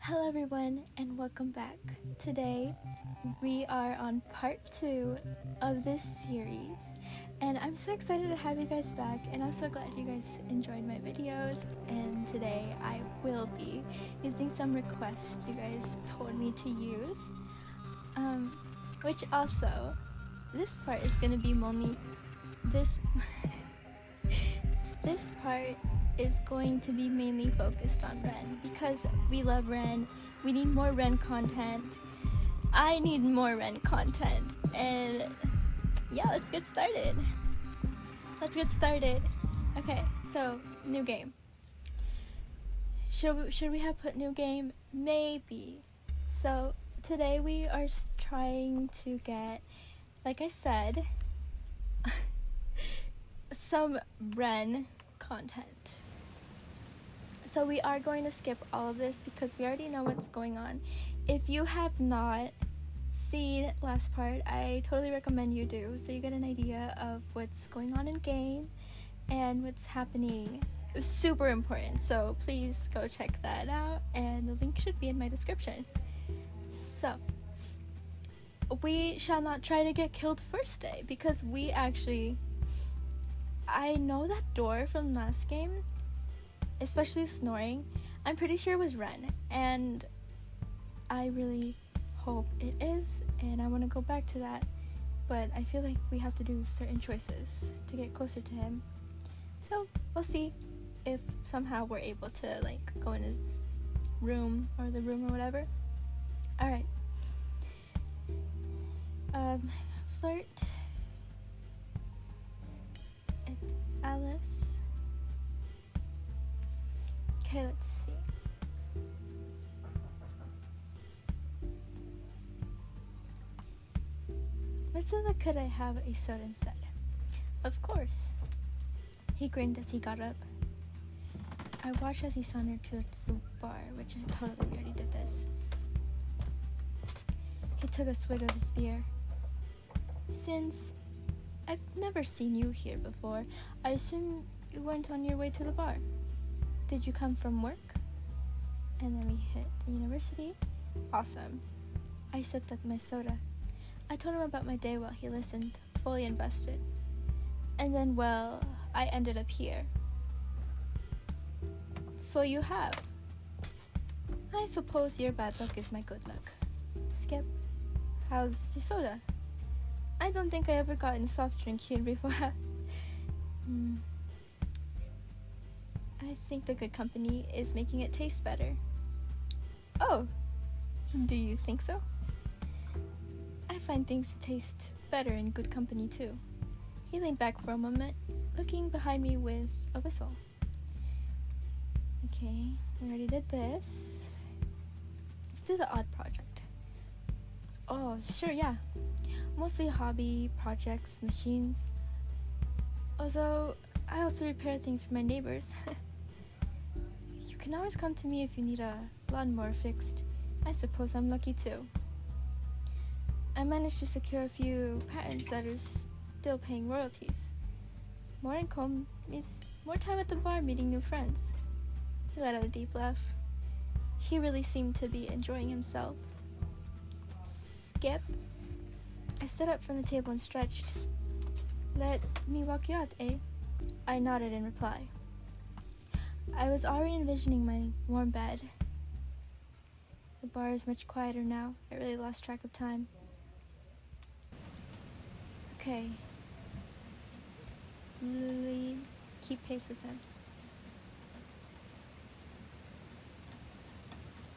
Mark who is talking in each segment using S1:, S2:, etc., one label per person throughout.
S1: Hello everyone and welcome back. Today we are on part 2 of this series and I'm so excited to have you guys back, and I'm so glad you guys enjoyed my videos. And today I will be using some requests you guys told me to use, which also this part is going to be mainly this part is going to be mainly focused on Ren because we love Ren. We need more Ren content. I need more Ren content. And yeah, let's get started. Okay, so new game. Should we have put new game? Maybe. So today we are trying to get, like I said, some Ren content. So we are going to skip all of this because we already know what's going on. If you have not seen last part, I totally recommend you do, so you get an idea of what's going on in game and what's happening. It was super important, so please go check that out, and the link should be in my description. So we shall not try to get killed first day, because I know that door from last game, especially snoring. I'm pretty sure it was Ren, and I really hope it is, and I want to go back to that, but I feel like we have to do certain choices to get closer to him. So we'll see if somehow we're able to go in his room or the room or whatever. Alright. Flirt. Alice. Okay, let's see. Let's see, could I have a soda instead? Of course. He grinned as he got up. I watched as he sauntered towards the bar, which we already did this. He took a swig of his beer. Since I've never seen you here before, I assume you went on your way to the bar. Did you come from work? And then we hit the university. Awesome. I sipped at my soda. I told him about my day while he listened, fully invested. And then, well, I ended up here. So you have. I suppose your bad luck is my good luck. Skip, how's the soda? I don't think I ever gotten soft drink here before. I think the good company is making it taste better. Oh, do you think so? I find things to taste better in good company too. He leaned back for a moment, looking behind me with a whistle. Okay, we already did this. Let's do the odd project. Oh, sure, yeah. Mostly hobby projects, machines. Although, I also repair things for my neighbors. You can always come to me if you need a lawnmower fixed. I suppose I'm lucky too. I managed to secure a few patents that are still paying royalties. More income means more time at the bar meeting new friends. He let out a deep laugh. He really seemed to be enjoying himself. Skip. I stood up from the table and stretched. Let me walk you out, eh? I nodded in reply. I was already envisioning my warm bed. The bar is much quieter now. I really lost track of time. Okay. Lily, keep pace with him.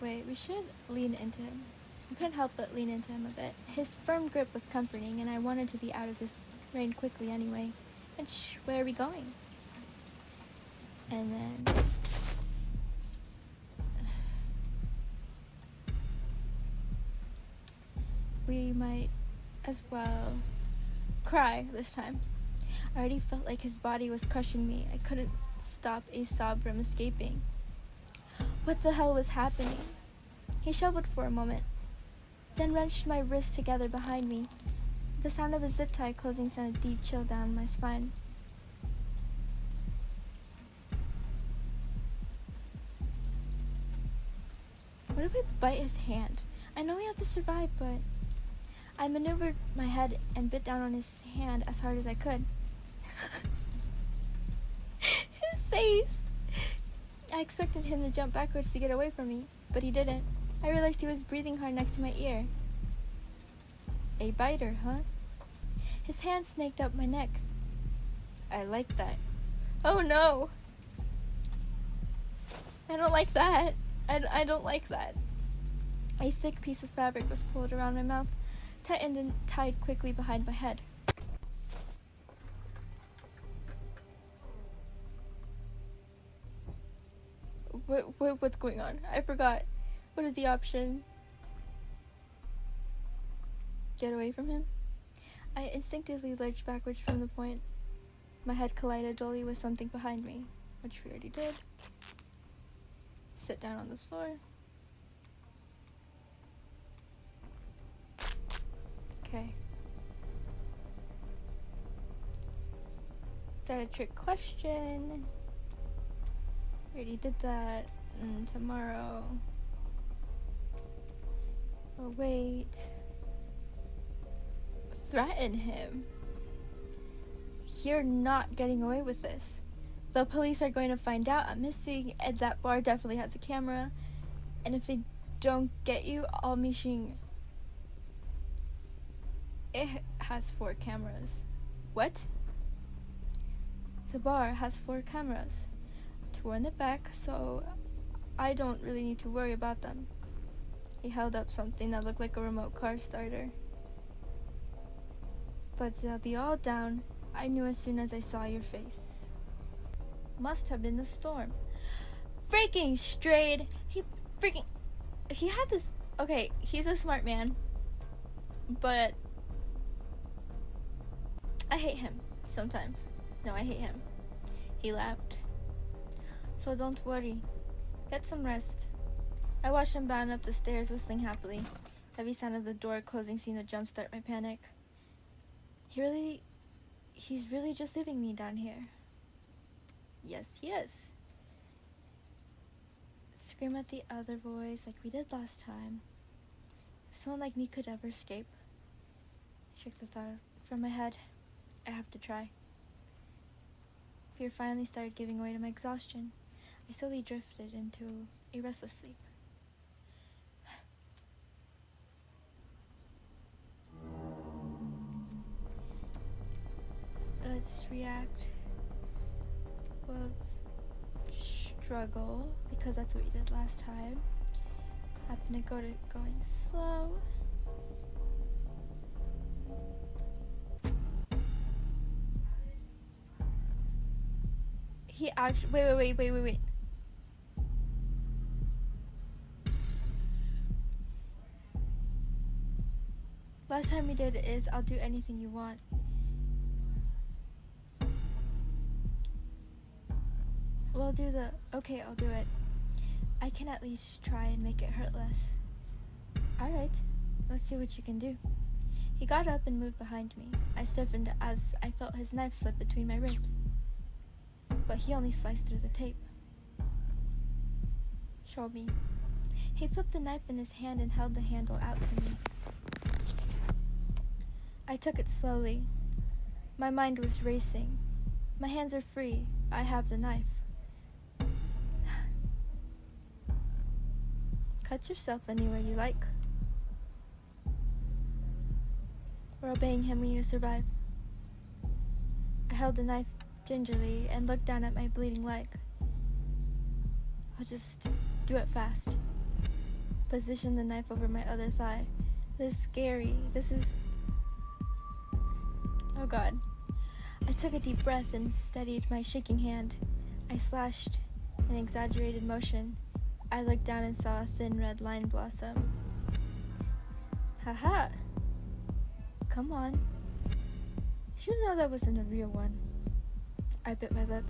S1: Wait, we should lean into him. I couldn't help but lean into him a bit. His firm grip was comforting, and I wanted to be out of this rain quickly anyway. Which, where are we going? And then... we might as well cry this time. I already felt like his body was crushing me. I couldn't stop a sob from escaping. What the hell was happening? He shoveled for a moment, then wrenched my wrists together behind me. The sound of a zip tie closing sent a deep chill down my spine. What if I bite his hand? I know we have to survive, but... I maneuvered my head and bit down on his hand as hard as I could. His face! I expected him to jump backwards to get away from me, but he didn't. I realized he was breathing hard next to my ear. A biter, huh? His hand snaked up my neck. I like that. Oh no! I don't like that. I don't like that. A thick piece of fabric was pulled around my mouth, tightened and tied quickly behind my head. What's going on? I forgot. What is the option? Get away from him? I instinctively lurched backwards from the point. My head collided dully with something behind me, which we already did. Sit down on the floor. Okay. Is that a trick question? Already did that. Tomorrow. Or wait. Threaten him. You're not getting away with this. The police are going to find out I'm missing, and that bar definitely has a camera. And if they don't get you, I'll mission. It has 4 cameras. What? The bar has 4 cameras. 2 in the back, so I don't really need to worry about them. He held up something that looked like a remote car starter. But they'll be all down. I knew as soon as I saw your face. Must have been the storm. Freaking Strade! He had this... Okay, he's a smart man. But... I hate him. Sometimes. No, I hate him. He laughed. So don't worry. Get some rest. I watched him bound up the stairs, whistling happily. Heavy sound of the door closing seemed to jumpstart my panic. He's really just leaving me down here. Yes, he is. Scream at the other boys like we did last time. If someone like me could ever escape. I shook the thought from my head. I have to try. Fear finally started giving way to my exhaustion. I slowly drifted into a restless sleep. Let's react. Well, let's struggle, because that's what you did last time. Happen to going slow. He actually... Wait. Last time we did is, I'll do anything you want. We'll do the... Okay, I'll do it. I can at least try and make it hurt less. Alright, let's see what you can do. He got up and moved behind me. I stiffened as I felt his knife slip between my wrists. But he only sliced through the tape. Show me. He flipped the knife in his hand and held the handle out to me. I took it slowly. My mind was racing. My hands are free. I have the knife. Cut yourself anywhere you like. We're obeying him, we need to survive. I held the knife gingerly and looked down at my bleeding leg. I'll just do it fast. Position the knife over my other thigh. This is scary. This is... Oh God. I took a deep breath and steadied my shaking hand. I slashed an exaggerated motion. I looked down and saw a thin red line blossom. Haha. Come on. You know that wasn't a real one. I bit my lip.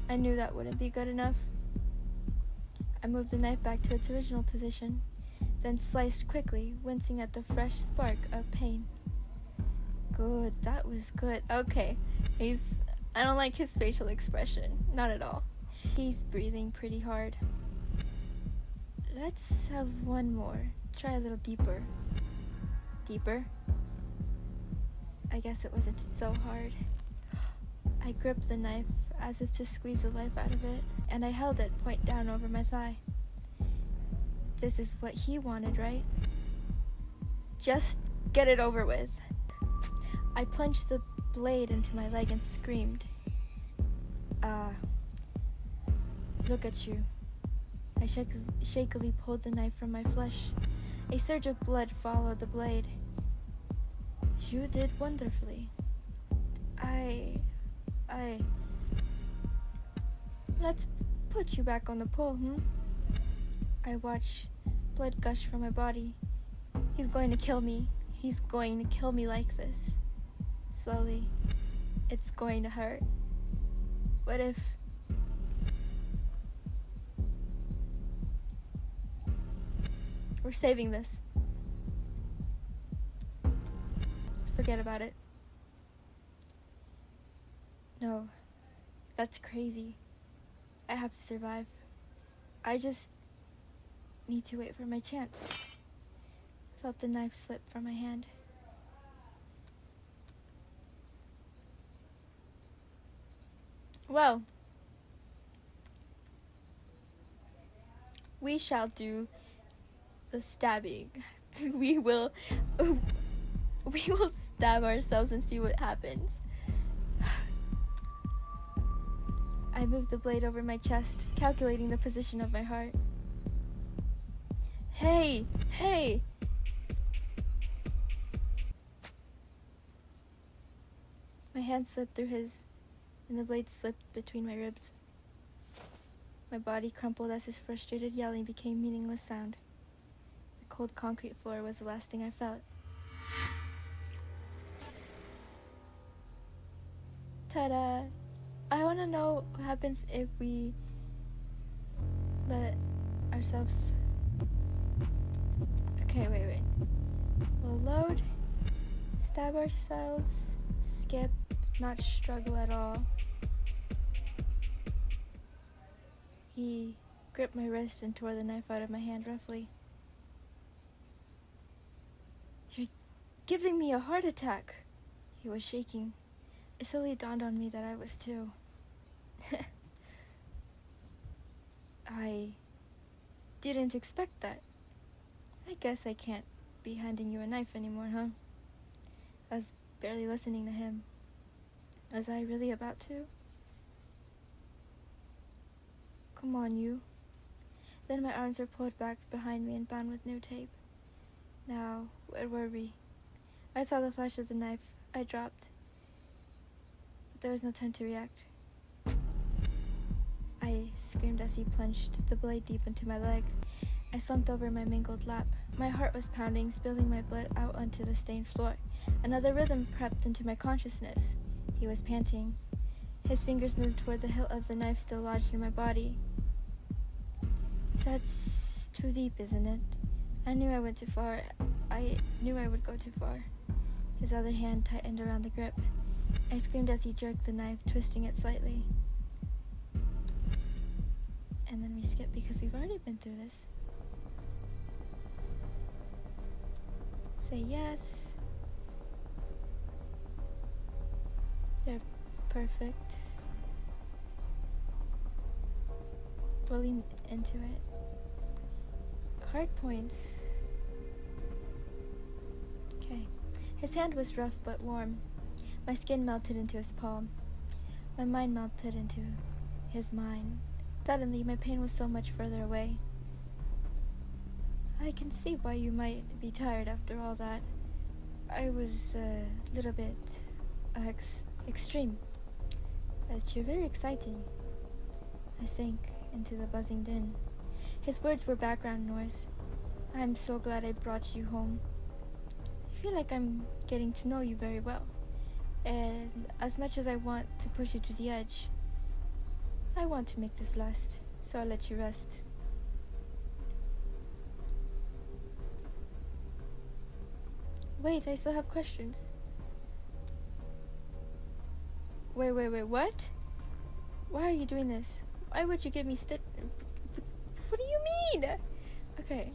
S1: I knew that wouldn't be good enough. I moved the knife back to its original position, then sliced quickly, wincing at the fresh spark of pain. Good, that was good. Okay, I don't like his facial expression. Not at all. He's breathing pretty hard. Let's have one more. Try a little deeper. Deeper? I guess it wasn't so hard. I gripped the knife as if to squeeze the life out of it, and I held it point down over my thigh. This is what he wanted, right? Just get it over with. I plunged the blade into my leg and screamed. Look at you. I shakily pulled the knife from my flesh. A surge of blood followed the blade. You did wonderfully. Let's put you back on the pole, I watch blood gush from my body. He's going to kill me. He's going to kill me like this. Slowly. It's going to hurt. What if... We're saving this. Just forget about it. No. That's crazy. I have to survive. I just need to wait for my chance. Felt the knife slip from my hand. Well, we shall do the stabbing. we will stab ourselves and see what happens. I moved the blade over my chest, calculating the position of my heart. Hey! My hand slipped through his, and the blade slipped between my ribs. My body crumpled as his frustrated yelling became meaningless sound. The cold concrete floor was the last thing I felt. Ta-da! I want to know what happens if we let ourselves... Okay, wait. We'll load, stab ourselves, skip, not struggle at all. He gripped my wrist and tore the knife out of my hand roughly. You're giving me a heart attack. He was shaking. It slowly dawned on me that I was too. I didn't expect that. I guess I can't be handing you a knife anymore, huh? I was barely listening to him. Was I really about to? Come on, you. Then my arms were pulled back behind me and bound with new tape. Now, where were we? I saw the flash of the knife. I dropped. But there was no time to react. I screamed as he plunged the blade deep into my leg. I slumped over my mangled lap. My heart was pounding, spilling my blood out onto the stained floor. Another rhythm crept into my consciousness. He was panting. His fingers moved toward the hilt of the knife still lodged in my body. That's too deep, isn't it? I knew I went too far. I knew I would go too far. His other hand tightened around the grip. I screamed as he jerked the knife, twisting it slightly. And then we skip because we've already been through this. Say yes. They're perfect. We'll lean into it. Hard points. Okay. His hand was rough but warm. My skin melted into his palm. My mind melted into his mind. Suddenly, my pain was so much further away. I can see why you might be tired after all that. I was a little bit extreme. But you're very exciting. I sank into the buzzing din. His words were background noise. I'm so glad I brought you home. I feel like I'm getting to know you very well. And as much as I want to push you to the edge, I want to make this last, so I'll let you rest. Wait, I still have questions. Wait, what? Why are you doing this? Why would you give me what do you mean? Okay.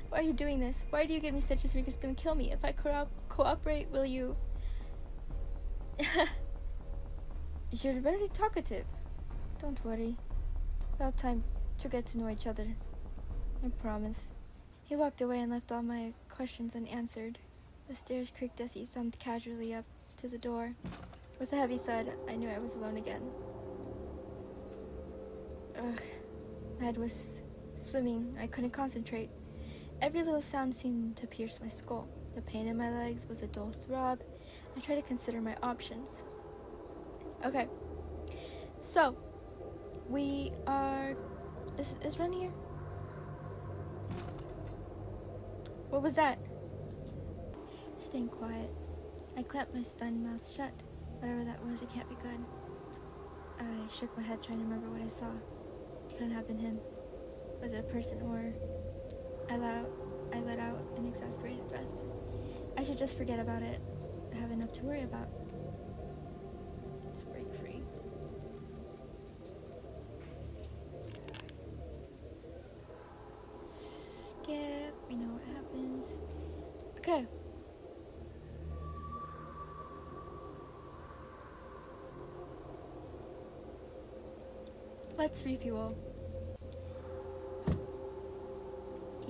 S1: Why are you doing this? Why do you give me such a secret? It's gonna kill me. If I cooperate, will you? You're very talkative. Don't worry. We'll have time to get to know each other. I promise. He walked away and left all my questions unanswered. The stairs creaked as he thumped casually up to the door. With a heavy thud, I knew I was alone again. Ugh. My head was swimming. I couldn't concentrate. Every little sound seemed to pierce my skull. The pain in my legs was a dull throb. I tried to consider my options. Okay. So, we are... Is Ren here? What was that? Staying quiet. I clamped my stunned mouth shut. Whatever that was, it can't be good. I shook my head trying to remember what I saw. It couldn't have been him. Was it a person or... I let out an exasperated breath. I should just forget about it. I have enough to worry about. Let's break free. Skip. We know what happens. Okay. Let's refuel.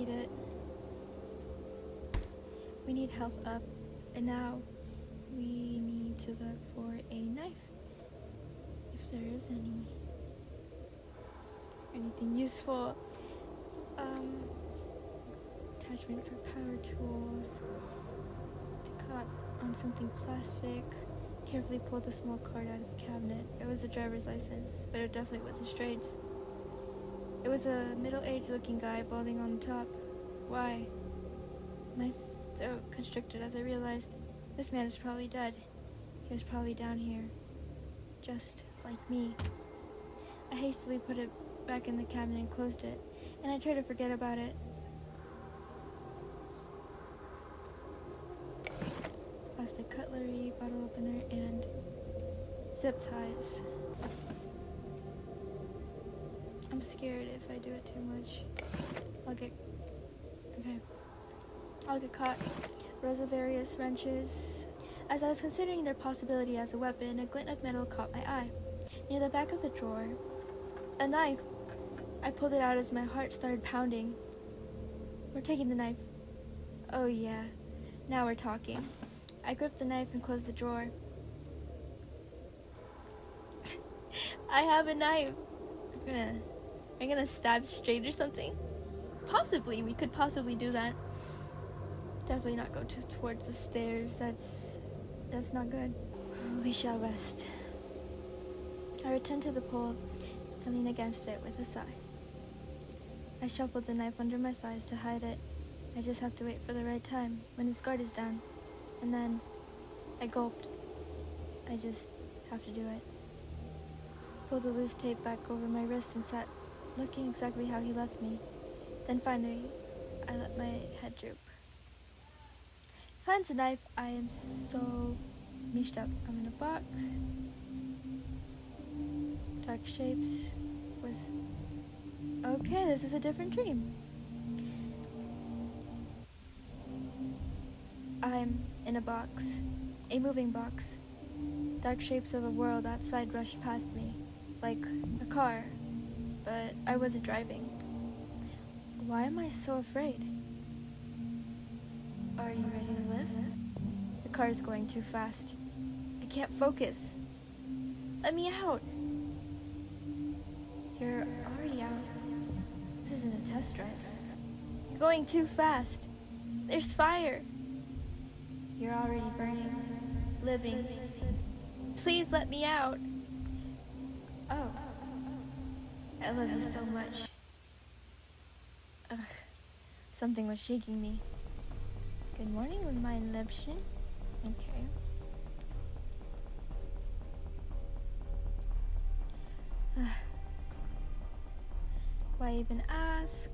S1: Eat it. We need health up, and now we need to look for a knife, if there is anything useful. Attachment for power tools. To cut on something plastic. Carefully pulled a small card out of the cabinet. It was a driver's license, but it definitely wasn't Strade's. It was a middle-aged looking guy balding on the top. Why? My throat constricted as I realized this man is probably dead. He was probably down here, just like me. I hastily put it back in the cabinet and closed it, and I tried to forget about it. Plastic cutlery, bottle opener, and zip ties. I'm scared if I do it too much. I'll get caught. Rows of various wrenches. As I was considering their possibility as a weapon, a glint of metal caught my eye. Near the back of the drawer, a knife. I pulled it out as my heart started pounding. We're taking the knife. Oh yeah, now we're talking. I gripped the knife and closed the drawer. I have a knife. I'm gonna stab Strade or something. Possibly, we could possibly do that. Definitely not go towards the stairs. That's not good. We shall rest. I returned to the pole and leaned against it with a sigh. I shuffled the knife under my thighs to hide it. I just have to wait for the right time, when his guard is down. And then, I gulped. I just have to do it. Pulled the loose tape back over my wrist and sat looking exactly how he left me. Then finally, I let my head droop. Finds a knife. I am so meeshed up. I'm in a box. Dark shapes was... Okay, this is a different dream. I'm in a box. A moving box. Dark shapes of a world outside rushed past me. Like a car. But I wasn't driving. Why am I so afraid? Are you ready to live? The car is going too fast. I can't focus. Let me out. You're already out. This isn't a test drive. You're going too fast. There's fire. You're already burning. Living. Please let me out. Oh. I love you so much. Ugh. Something was shaking me. Good morning, mein Liebchen. Okay. Why even ask?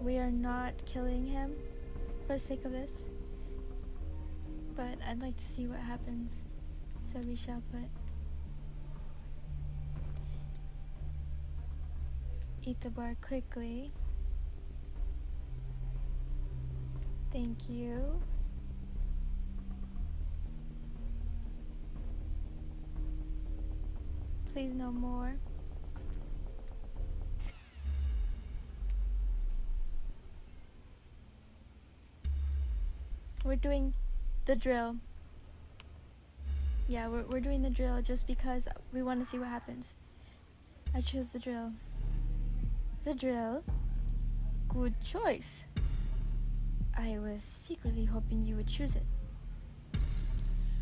S1: We are not killing him for the sake of this. But I'd like to see what happens. So we shall put... eat the bar quickly. Thank you. Please no more. We're doing the drill. Yeah, we're doing the drill just because we want to see what happens. I chose the drill. The drill? Good choice. I was secretly hoping you would choose it.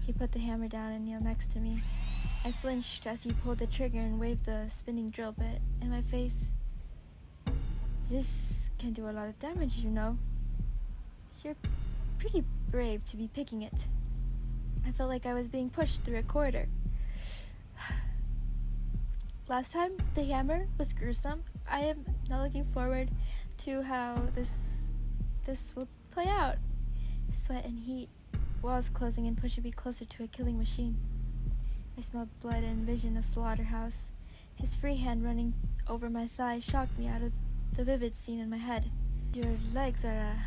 S1: He put the hammer down and kneeled next to me. I flinched as he pulled the trigger and waved the spinning drill bit in my face. This can do a lot of damage, you know. You're pretty brave to be picking it. I felt like I was being pushed through a corridor. Last time, the hammer was gruesome. I am not looking forward to how this will play out. Sweat and heat, walls closing and pushing me closer to a killing machine. I smelled blood and envisioned a slaughterhouse. His free hand running over my thigh shocked me out of the vivid scene in my head. Your legs are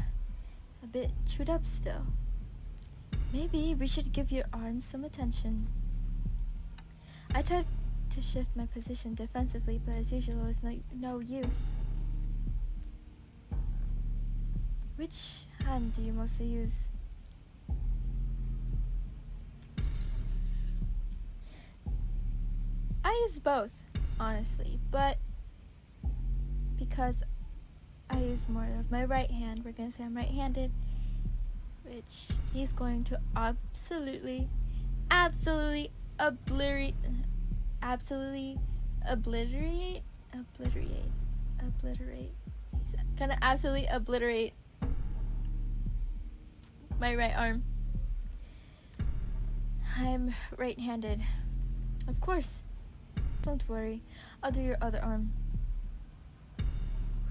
S1: a bit chewed up still. Maybe we should give your arms some attention. I tried to shift my position defensively, but as usual it was no use. Which hand do you mostly use? I use both, honestly, but because I use more of my right hand, we're gonna say I'm right-handed, which he's going to absolutely obliterate. He's gonna absolutely obliterate my right arm. I'm right-handed. Of course. Don't worry. I'll do your other arm.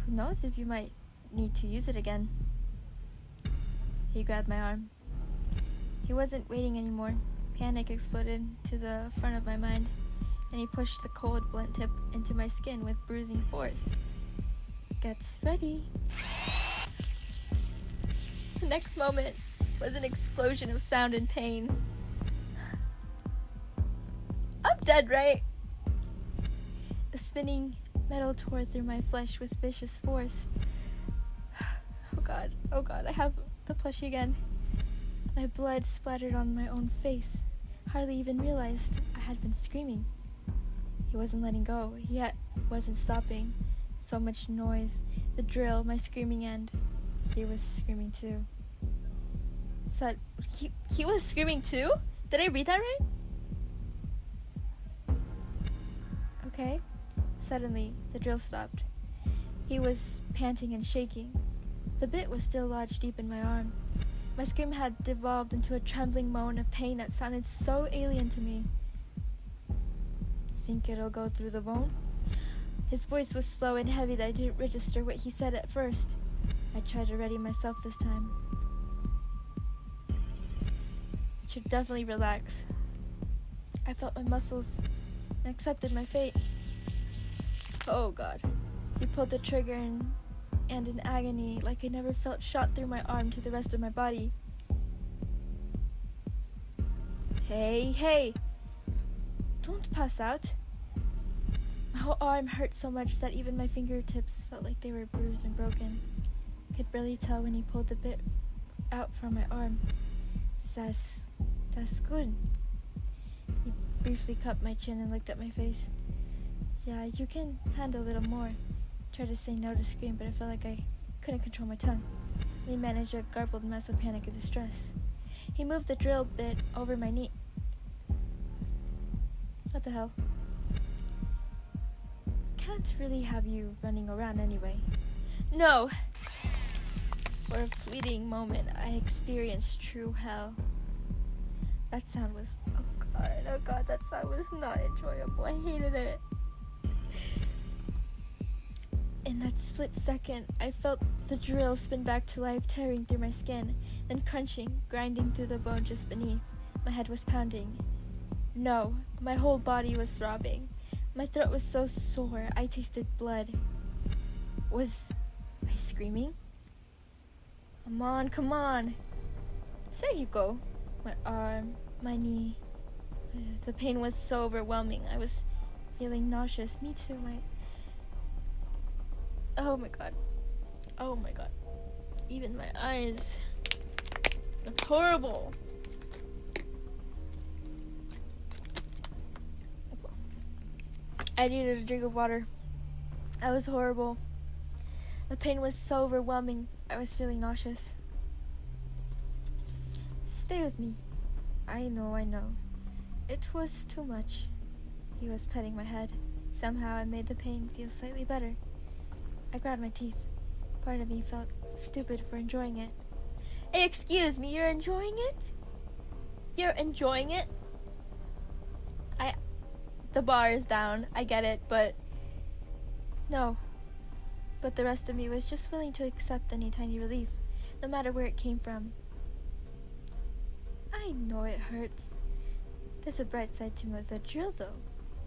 S1: Who knows if you might need to use it again. He grabbed my arm. He wasn't waiting anymore. Panic exploded to the front of my mind, and he pushed the cold, blunt tip into my skin with bruising force. Gets ready. The next moment was an explosion of sound and pain. I'm dead, right? A spinning metal tore through my flesh with vicious force. Oh god, I have the plushie again. My blood splattered on my own face. Hardly even realized I had been screaming. He wasn't letting go. Wasn't stopping. So much noise. The drill, my screaming end. He was screaming too. He was screaming too? Did I read that right? Okay. Suddenly, the drill stopped. He was panting and shaking. The bit was still lodged deep in my arm. My scream had devolved into a trembling moan of pain that sounded so alien to me. Think it'll go through the bone? His voice was slow and heavy that I didn't register what he said at first. I tried to ready myself this time. Should definitely relax. I felt my muscles and accepted my fate. Oh god. He pulled the trigger and in agony, like I never felt, shot through my arm to the rest of my body. Hey! Don't pass out. My whole arm hurt so much that even my fingertips felt like they were bruised and broken. I could barely tell when he pulled the bit out from my arm. That's good. He briefly cupped my chin and looked at my face. Yeah, you can handle a little more. Tried to say no to scream, but I felt like I couldn't control my tongue. He managed a garbled mess of panic and distress. He moved the drill bit over my knee. What the hell? Can't really have you running around anyway. No! For a fleeting moment, I experienced true hell. That sound was... Oh god, that sound was not enjoyable. I hated it. In that split second, I felt the drill spin back to life, tearing through my skin, then crunching, grinding through the bone just beneath. My head was pounding. No, my whole body was throbbing. My throat was so sore, I tasted blood. Was I screaming? Come on, come on. There you go. My arm, my knee. The pain was so overwhelming. I was feeling nauseous. Me too, Oh my god. Oh my god. Even my eyes. It's horrible. I needed a drink of water. I was horrible. The pain was so overwhelming. I was feeling nauseous. Stay with me. I know. It was too much. He was petting my head. Somehow I made the pain feel slightly better. I grabbed my teeth. Part of me felt stupid for enjoying it. Excuse me, you're enjoying it? You're enjoying it? The bar is down. I get it, but no. But the rest of me was just willing to accept any tiny relief, no matter where it came from. I know it hurts. There's a bright side to the drill, though.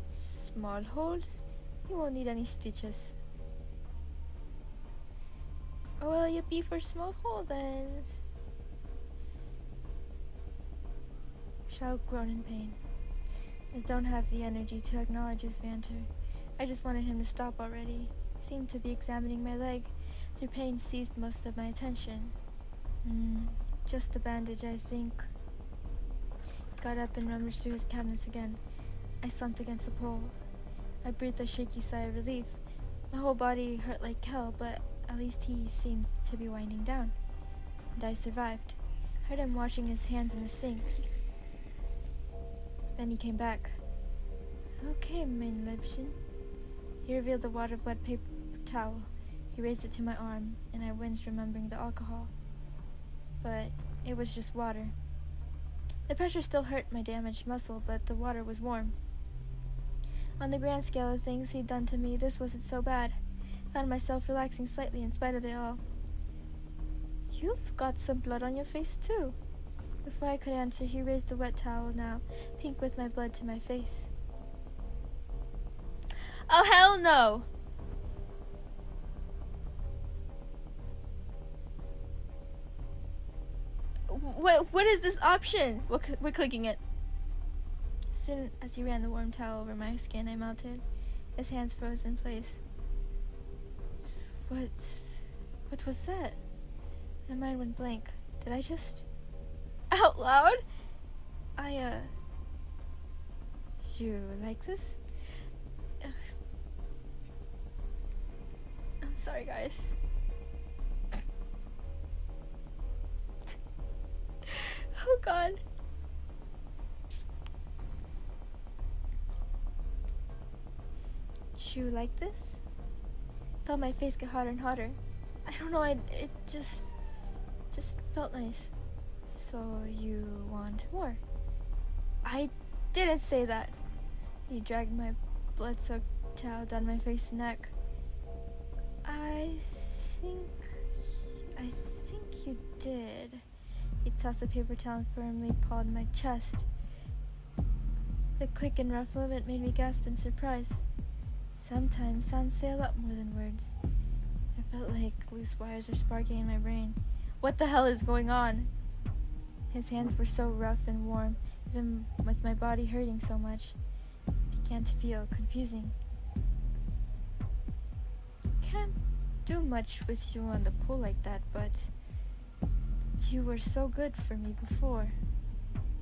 S1: Small holes, you won't need any stitches. Oh, well, yippee for small hole, then. Shao groaned in pain. I don't have the energy to acknowledge his banter. I just wanted him to stop already. He seemed to be examining my leg. The pain seized most of my attention. Just the bandage, I think. He got up and rummaged through his cabinets again. I slumped against the pole. I breathed a shaky sigh of relief. My whole body hurt like hell, but at least he seemed to be winding down. And I survived. I heard him washing his hands in the sink. Then he came back. Okay, mein Liebchen. He revealed a wad of wet paper towel. He raised it to my arm, and I winced, remembering the alcohol. But it was just water. The pressure still hurt my damaged muscle, but the water was warm. On the grand scale of things he'd done to me, this wasn't so bad. I found myself relaxing slightly in spite of it all. You've got some blood on your face, too. Before I could answer, he raised the wet towel, now pink with my blood, to my face. Oh, hell no! What is this option? We're clicking it. As soon as he ran the warm towel over my skin, I melted. His hands froze in place. What was that? My mind went blank. Did I just... Out loud? You like this? I'm sorry, guys. Oh, God. You like this? Felt my face get hotter and hotter. I don't know, it just felt nice. So you want more? I didn't say that. He dragged my blood-soaked towel down my face and neck. I think you did. He tossed the paper towel and firmly pawed my chest. The quick and rough movement made me gasp in surprise. Sometimes sounds say a lot more than words. I felt like loose wires were sparking in my brain. What the hell is going on? His hands were so rough and warm, even with my body hurting so much. It began to feel confusing. Can't do much with you on the pool like that, but you were so good for me before.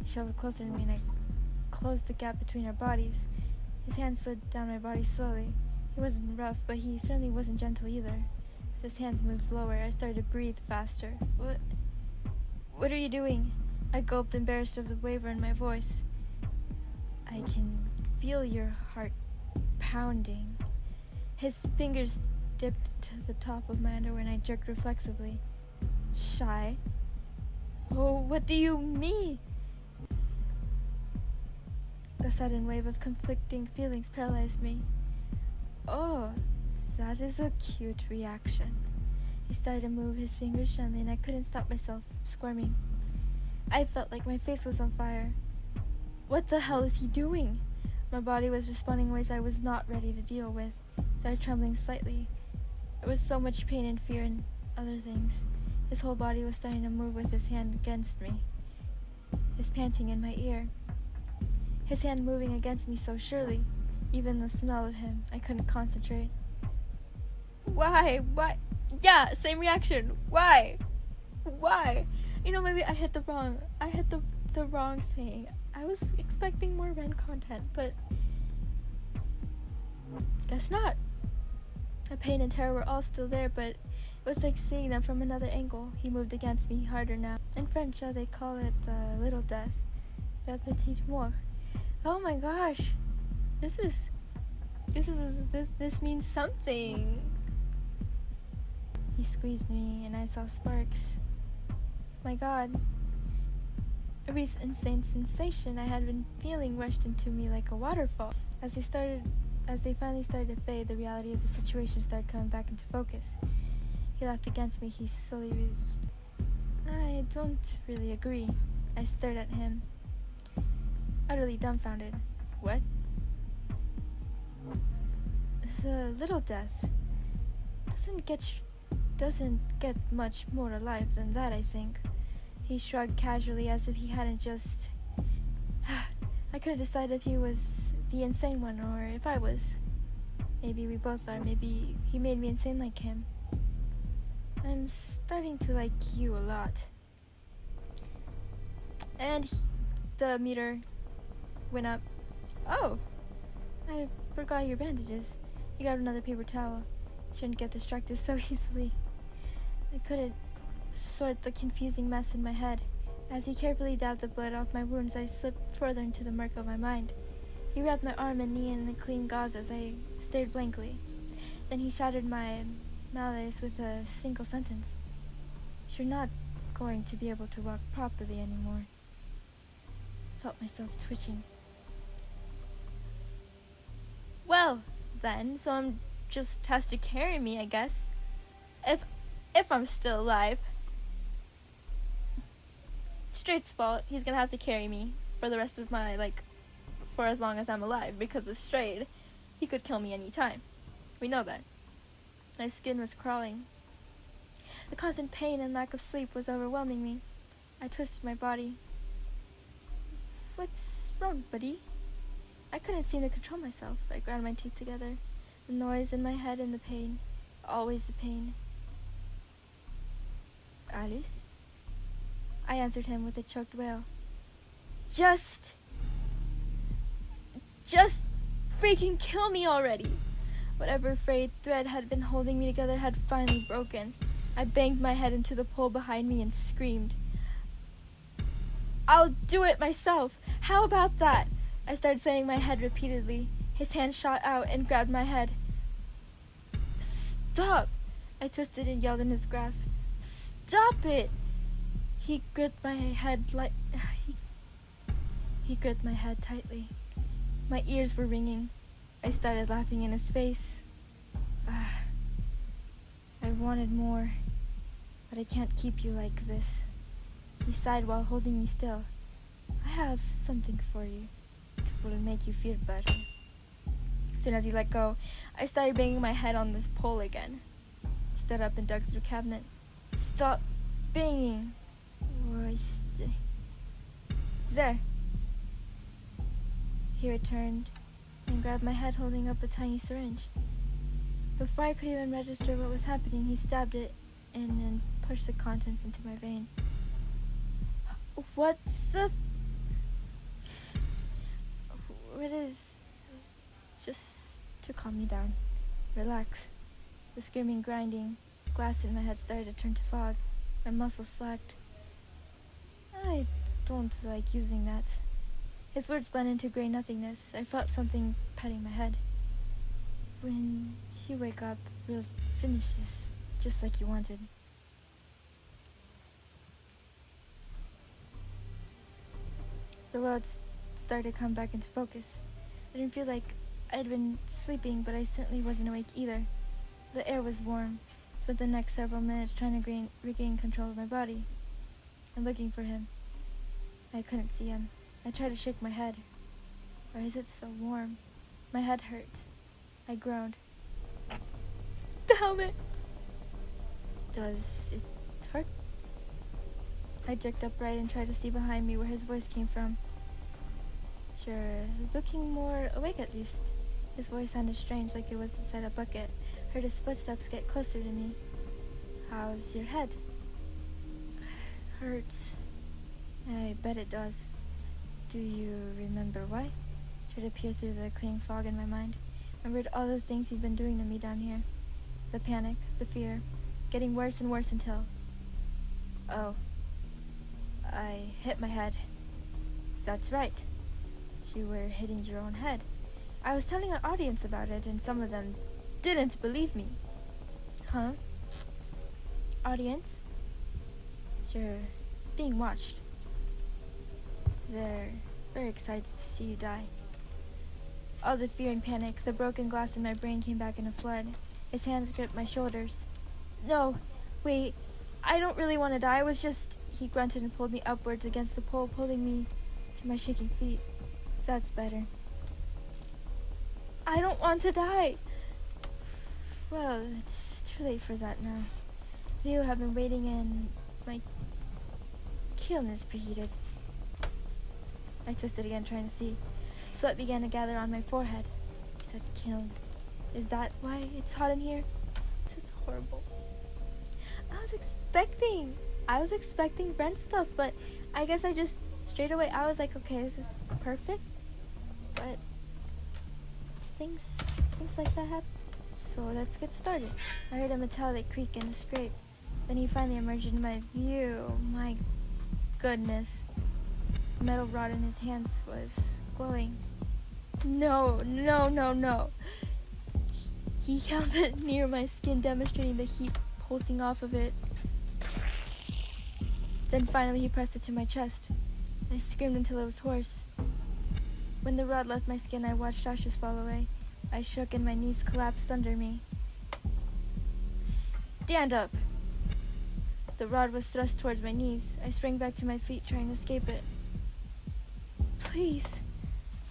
S1: He shoved closer to me and I closed the gap between our bodies. His hand slid down my body slowly. He wasn't rough, but he certainly wasn't gentle either. As his hands moved lower, I started to breathe faster. What are you doing? I gulped, embarrassed of the waver in my voice. I can feel your heart pounding. His fingers dipped to the top of my underwear and I jerked reflexively. Shy? Oh, what do you mean? The sudden wave of conflicting feelings paralyzed me. Oh, that is a cute reaction. He started to move his fingers gently and I couldn't stop myself from squirming. I felt like my face was on fire. What the hell is he doing? My body was responding in ways I was not ready to deal with. I started trembling slightly. There was so much pain and fear and other things. His whole body was starting to move with his hand against me, his panting in my ear. His hand moving against me so surely. Even the smell of him, I couldn't concentrate. Why? Yeah, same reaction. Why? You know, maybe I hit the wrong thing. I was expecting more Ren content, but guess not. The pain and terror were all still there, but it was like seeing them from another angle. He moved against me harder now. In French, they call it little death, la petite mort. Oh my gosh, this means something. He squeezed me, and I saw sparks. My God, a recent insane sensation I had been feeling rushed into me like a waterfall. As they finally started to fade, the reality of the situation started coming back into focus. He laughed against me. He slowly raised. I don't really agree. I stared at him, utterly dumbfounded. What? The little death doesn't get much more alive than that, I think. He shrugged casually as if he hadn't just... I couldn't decide if he was the insane one or if I was. Maybe we both are. Maybe he made me insane like him. I'm starting to like you a lot. And the meter went up. Oh, I forgot your bandages. He grabbed another paper towel. Shouldn't get distracted so easily. I couldn't sort the confusing mess in my head. As he carefully dabbed the blood off my wounds, I slipped further into the murk of my mind. He wrapped my arm and knee in the clean gauze as I stared blankly. Then he shattered my malaise with a single sentence. You're not going to be able to walk properly anymore. Felt myself twitching. Well, then, someone just has to carry me, I guess. If I'm still alive. Strade's fault. He's gonna have to carry me for the rest of my, for as long as I'm alive, because with Strade, he could kill me anytime. We know that. My skin was crawling. The constant pain and lack of sleep was overwhelming me. I twisted my body. What's wrong, buddy? I couldn't seem to control myself. I ground my teeth together. The noise in my head and the pain. Always the pain. Alice? I answered him with a choked wail. Just freaking kill me already! Whatever frayed thread had been holding me together had finally broken. I banged my head into the pole behind me and screamed. I'll do it myself! How about that? I started saying in my head repeatedly. His hand shot out and grabbed my head. Stop! I twisted and yelled in his grasp. Stop it! He gripped my head he gripped my head tightly. My ears were ringing. I started laughing in his face. I wanted more, but I can't keep you like this. He sighed while holding me still. I have something for you. It will make you feel better. As soon as he let go, I started banging my head on this pole again. He stood up and dug through the cabinet. Stop banging. There. He returned and grabbed my head, holding up a tiny syringe. Before I could even register what was happening, he stabbed it in and pushed the contents into my vein. What the... It is... Just to calm me down. Relax. The screaming, grinding, glass in my head started to turn to fog. My muscles slacked. I don't like using that. His words blended into gray nothingness. I felt something patting my head. When you wake up, we'll finish this, just like you wanted. The world started to come back into focus. I didn't feel like I'd been sleeping, but I certainly wasn't awake either. The air was warm. I spent the next several minutes trying to regain control of my body and looking for him. I couldn't see him. I tried to shake my head. Why is it so warm? My head hurts. I groaned. The helmet! Does it hurt? I jerked upright and tried to see behind me where his voice came from. Sure, looking more awake at least. His voice sounded strange, like it was inside a bucket. Heard his footsteps get closer to me. How's your head? Hurts. I bet it does. Do you remember why? Tried to peer through the clean fog in my mind. Remembered all the things he'd been doing to me down here. The panic, the fear, getting worse and worse until... Oh. I hit my head. That's right. You were hitting your own head. I was telling an audience about it, and some of them didn't believe me. Huh? Audience? You're being watched. They're very excited to see you die. All the fear and panic, the broken glass in my brain came back in a flood. His hands gripped my shoulders. No, wait, I don't really want to die. I was just... He grunted and pulled me upwards against the pole, pulling me to my shaking feet. That's better. I don't want to die. Well, it's too late for that now. You have been waiting and my kiln is preheated. I twisted again, trying to see. Sweat began to gather on my forehead. He said kiln. Is that why it's hot in here? This is horrible. I was expecting Brent stuff, but I guess I just straight away I was like, okay, this is perfect. But things like that happen. So let's get started. I heard a metallic creak and a scrape. Then he finally emerged into my view. My goodness. The metal rod in his hands was glowing. No. He held it near my skin, demonstrating the heat pulsing off of it. Then finally he pressed it to my chest. I screamed until it was hoarse. When the rod left my skin, I watched ashes fall away. I shook and my knees collapsed under me. Stand up! The rod was thrust towards my knees. I sprang back to my feet, trying to escape it. Please!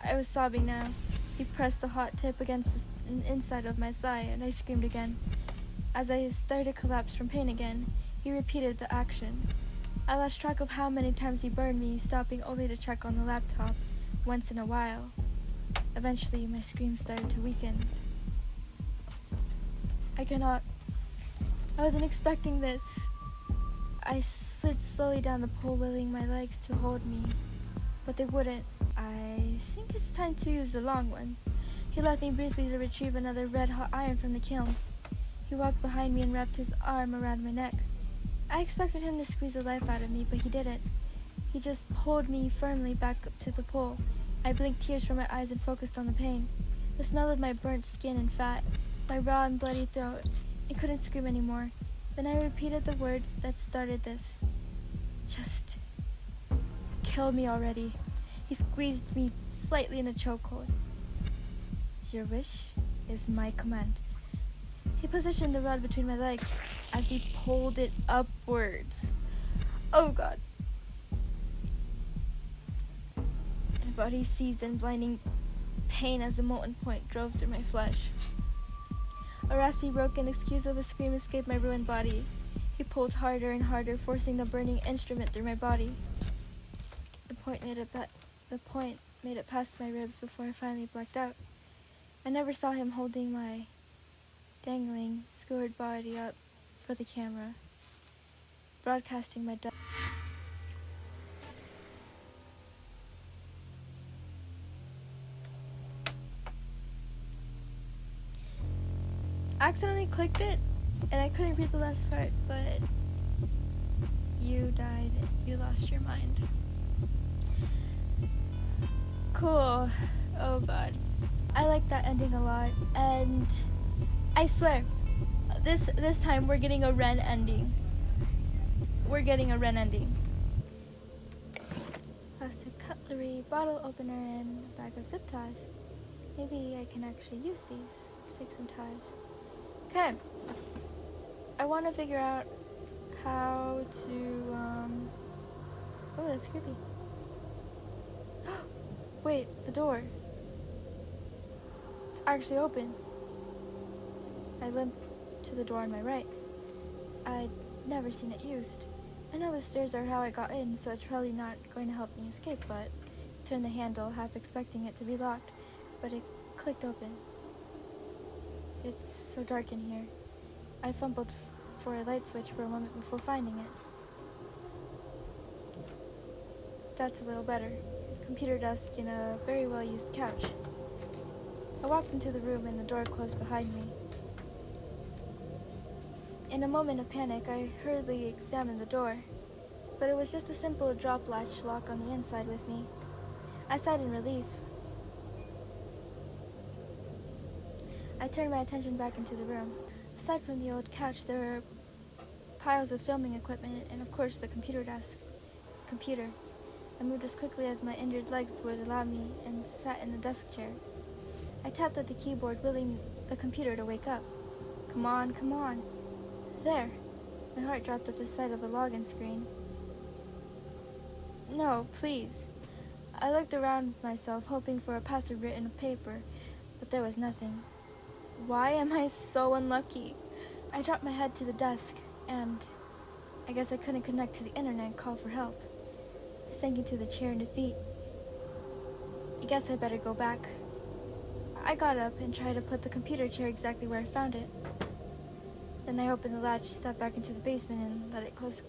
S1: I was sobbing now. He pressed the hot tip against the inside of my thigh, and I screamed again. As I started to collapse from pain again, he repeated the action. I lost track of how many times he burned me, stopping only to check on the laptop once in a while. Eventually, my screams started to weaken. I wasn't expecting this. I slid slowly down the pole, willing my legs to hold me, but they wouldn't. I think it's time to use the long one. He left me briefly to retrieve another red-hot iron from the kiln. He walked behind me and wrapped his arm around my neck. I expected him to squeeze the life out of me, but he didn't. He just pulled me firmly back up to the pole. I blinked tears from my eyes and focused on the pain. The smell of my burnt skin and fat, my raw and bloody throat. I couldn't scream anymore. Then I repeated the words that started this. Just kill me already. He squeezed me slightly in a chokehold. Your wish is my command. He positioned the rod between my legs as he pulled it upwards. Oh God. My body seized in blinding pain as the molten point drove through my flesh. A raspy, broken excuse of a scream escaped my ruined body. He pulled harder and harder, forcing the burning instrument through my body. The point made it past my ribs before I finally blacked out. I never saw him holding my dangling, skewered body up for the camera, broadcasting my death. Accidentally clicked it, and I couldn't read the last part, but you died, you lost your mind. Cool. Oh God. I like that ending a lot, and I swear, this time we're getting a Ren ending. Plastic cutlery, bottle opener, and a bag of zip ties. Maybe I can actually use these. Let's take some ties. Okay. I want to figure out how to, oh, that's creepy. Wait, the door. It's actually open. I limp to the door on my right. I never seen it used. I know the stairs are how I got in, so it's probably not going to help me escape, but I turned the handle, half expecting it to be locked, but it clicked open. It's so dark in here. I fumbled for a light switch for a moment before finding it. That's a little better. Computer desk and a very well-used couch. I walked into the room and the door closed behind me. In a moment of panic, I hurriedly examined the door, but it was just a simple drop latch lock on the inside with me. I sighed in relief. I turned my attention back into the room. Aside from the old couch, there were piles of filming equipment and, of course, the computer desk. Computer. I moved as quickly as my injured legs would allow me and sat in the desk chair. I tapped at the keyboard, willing the computer to wake up. Come on, come on. There. My heart dropped at the sight of a login screen. No, please. I looked around myself, hoping for a password written on paper, but there was nothing. Why am I so unlucky? I dropped my head to the desk, and I guess I couldn't connect to the internet and call for help. I sank into the chair in defeat. I guess I better go back. I got up and tried to put the computer chair exactly where I found it. Then I opened the latch, stepped back into the basement, and let it close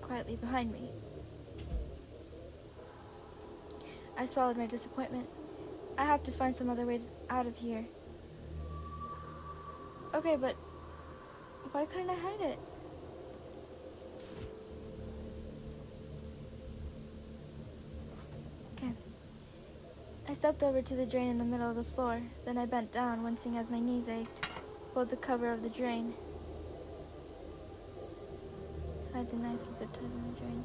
S1: quietly behind me. I swallowed my disappointment. I have to find some other way out of here. Okay, but why couldn't I hide it? Okay. I stepped over to the drain in the middle of the floor. Then I bent down, wincing as my knees ached. Pulled the cover of the drain. Hide the knife and zip ties in the drain.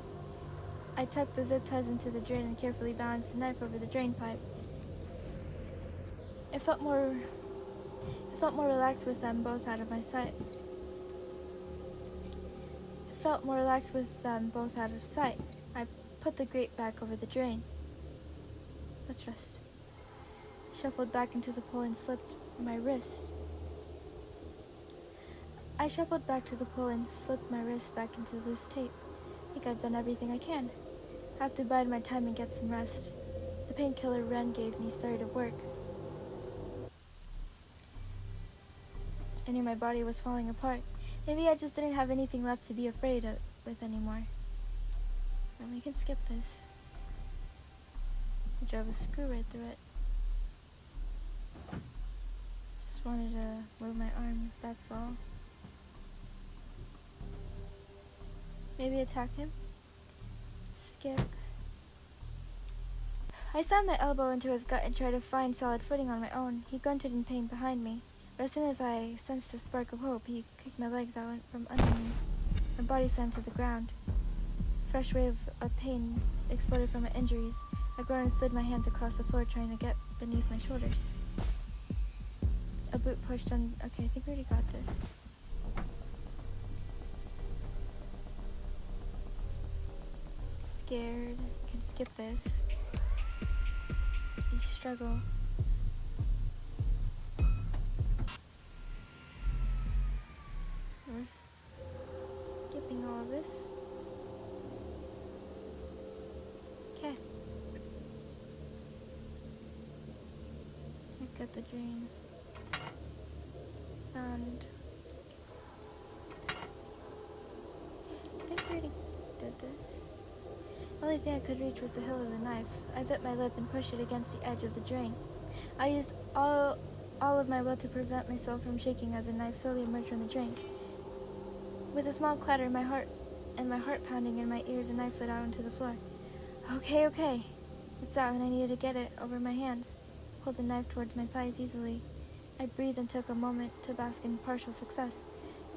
S1: I tucked the zip ties into the drain and carefully balanced the knife over the drain pipe. It felt more relaxed with them both out of my sight. I put the grate back over the drain. Let's rest. Shuffled back into the pool and slipped my wrist. I shuffled back to the pool and slipped my wrist back into the loose tape. I think I've done everything I can. I have to bide my time and get some rest. The painkiller Ren gave me started to work. I knew my body was falling apart. Maybe I just didn't have anything left to be afraid with anymore. And we can skip this. I drove a screw right through it. Just wanted to move my arms, that's all. Maybe attack him? Skip. I slammed my elbow into his gut and tried to find solid footing on my own. He grunted in pain behind me. But as soon as I sensed a spark of hope, he kicked my legs out from under me. My body slammed to the ground. A fresh wave of pain exploded from my injuries. I groaned and slid my hands across the floor, trying to get beneath my shoulders. A boot pushed on. Okay, I think we already got this. Scared. Can skip this. You struggle. We're skipping all of this. Okay. I got the drain. And I think we already did this. The only thing I could reach was the hilt of the knife. I bit my lip and pushed it against the edge of the drain. I used all of my will to prevent myself from shaking as the knife slowly emerged from the drain. With a small clatter, my heart pounding in my ears, the knife slid out onto the floor. Okay. It's out, and I needed to get it over my hands. Pulled the knife towards my thighs easily. I breathed and took a moment to bask in partial success.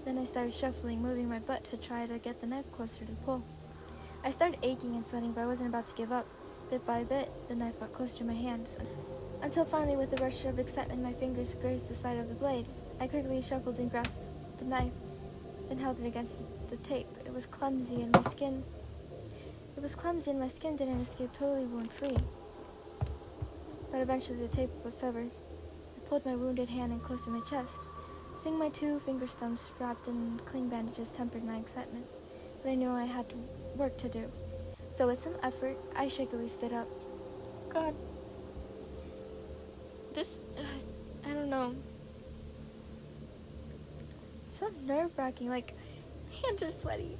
S1: Then I started shuffling, moving my butt to try to get the knife closer to the pole. I started aching and sweating, but I wasn't about to give up. Bit by bit, the knife got closer to my hands, until finally, with a rush of excitement, my fingers grazed the side of the blade. I quickly shuffled and grasped the knife, then held it against the tape. It was clumsy, and my skin didn't escape totally wound-free. But eventually, the tape was severed. I pulled my wounded hand in close to my chest. Seeing my 2 finger stumps wrapped in cling bandages tempered my excitement, but I knew I had work to do. So with some effort, I shakily stood up. God. This, I don't know. So nerve-wracking, like, my hands are sweaty.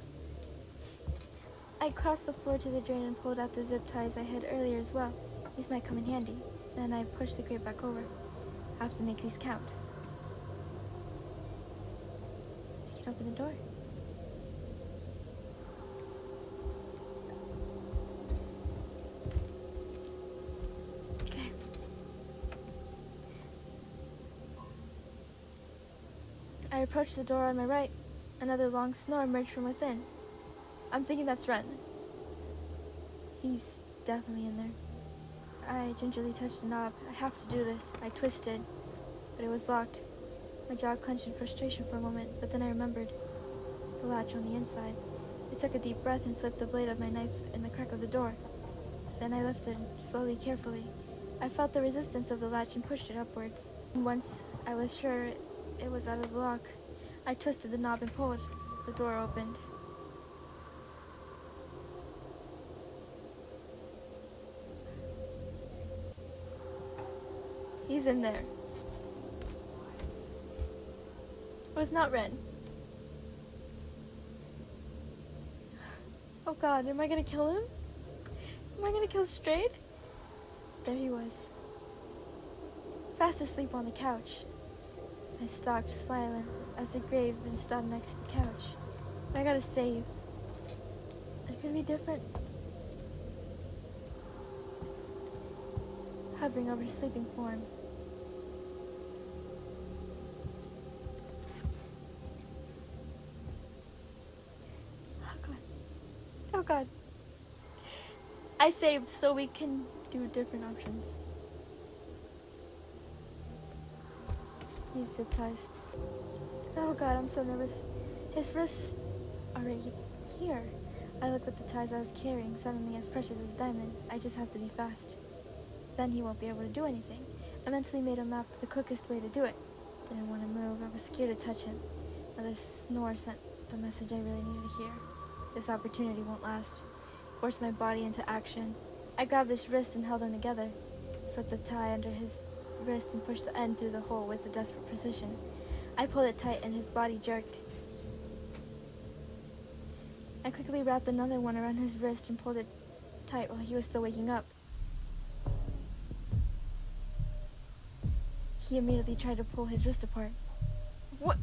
S1: I crossed the floor to the drain and pulled out the zip ties I had earlier as well. These might come in handy. Then I pushed the grate back over. I have to make these count. I can open the door. Okay. I approached the door on my right. Another long snore emerged from within. I'm thinking that's Ren. He's definitely in there. I gingerly touched the knob. I have to do this. I twisted, but it was locked. My jaw clenched in frustration for a moment, but then I remembered the latch on the inside. I took a deep breath and slipped the blade of my knife in the crack of the door. Then I lifted, slowly, carefully. I felt the resistance of the latch and pushed it upwards. And once I was sure it was out of the lock, I twisted the knob and pulled. The door opened. He's in there. It was not Ren. Oh God, am I gonna kill him? Am I gonna kill Strade? There he was, fast asleep on the couch. I stalked silent as the grave and stopped next to the couch. But I gotta save. It could be different. Hovering over his sleeping form. Oh God. I saved so we can do different options. Use zip ties. Oh God, I'm so nervous. His wrists are right here. I look at the ties I was carrying, suddenly as precious as diamond. I just have to be fast. Then he won't be able to do anything. I mentally made a map of the quickest way to do it. Didn't want to move. I was scared to touch him. Another snore sent the message I really needed to hear. This opportunity won't last. Forced my body into action. I grabbed his wrist and held them together. Slipped the tie under his wrist and pushed the end through the hole with a desperate precision. I pulled it tight and his body jerked. I quickly wrapped another one around his wrist and pulled it tight while he was still waking up. He immediately tried to pull his wrist apart. What?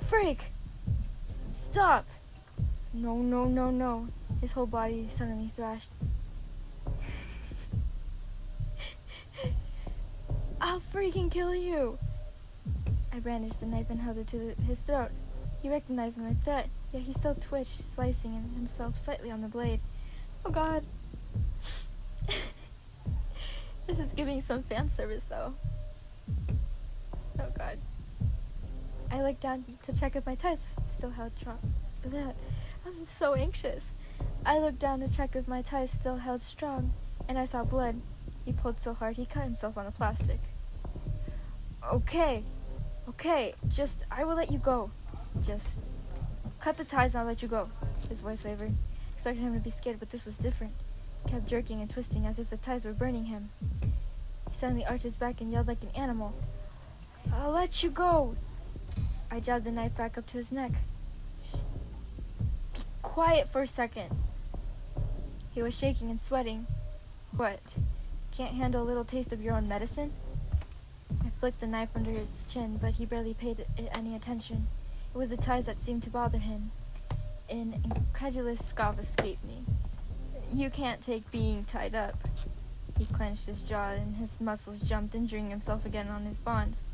S1: Freak! Stop! No, no, no, no. His whole body suddenly thrashed. I'll freaking kill you! I brandished the knife and held it to his throat. He recognized my threat, yet he still twitched, slicing himself slightly on the blade. Oh God. This is giving some fan service, though. Oh God. I looked down to check if my ties still held strong. I'm so anxious. I looked down to check if my ties still held strong, and I saw blood. He pulled so hard he cut himself on the plastic. Okay, I will let you go. Just cut the ties and I'll let you go. His voice wavered. I expected him to be scared, but this was different. He kept jerking and twisting as if the ties were burning him. He suddenly arched his back and yelled like an animal. I'll let you go. I jabbed the knife back up to his neck. Be quiet for a second. He was shaking and sweating. What? Can't handle a little taste of your own medicine? I flicked the knife under his chin, but he barely paid it any attention. It was the ties that seemed to bother him. An incredulous scoff escaped me. You can't take being tied up. He clenched his jaw and his muscles jumped, injuring himself again on his bonds.